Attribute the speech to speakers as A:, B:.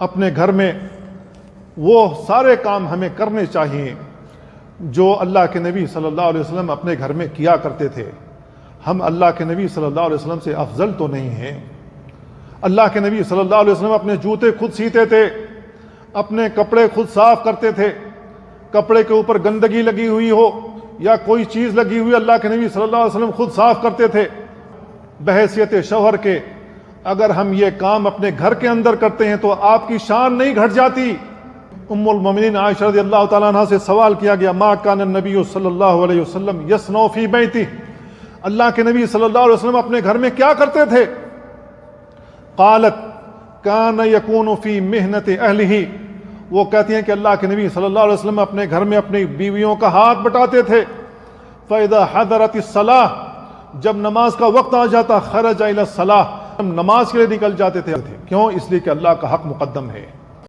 A: اپنے گھر میں وہ سارے کام ہمیں کرنے چاہیے جو اللہ کے نبی صلی اللہ علیہ وسلم اپنے گھر میں کیا کرتے تھے۔ ہم اللہ کے نبی صلی اللہ علیہ وسلم سے افضل تو نہیں ہیں۔ اللہ کے نبی صلی اللہ علیہ وسلم اپنے جوتے خود سیتے تھے، اپنے کپڑے خود صاف کرتے تھے۔ کپڑے کے اوپر گندگی لگی ہوئی ہو یا کوئی چیز لگی ہوئی، اللہ کے نبی صلی اللہ علیہ وسلم خود صاف کرتے تھے۔ بحیثیت شوہر کے اگر ہم یہ کام اپنے گھر کے اندر کرتے ہیں تو آپ کی شان نہیں گھٹ جاتی؟ ام المومنین عائشہ رضی اللہ تعالیٰ عنہ سے سوال کیا گیا، ما کان النبی صلی اللہ علیہ وسلم یصنع فی بیتہ، اللہ کے نبی صلی اللہ علیہ وسلم اپنے گھر میں کیا کرتے تھے؟ قالت کان یکون فی محنت اہلہ، وہ کہتی ہیں کہ اللہ کے نبی صلی اللہ علیہ وسلم اپنے گھر میں اپنی بیویوں کا ہاتھ بٹاتے تھے۔ فَإِذَا حَضَرَتِ الصَّلَاةُ، جب نماز کا وقت آ جاتا، خرج الی الصلاۃ، نماز کے لیے نکل جاتے تھے۔ کیوں؟ اس لیے کہ اللہ کا حق مقدم ہے۔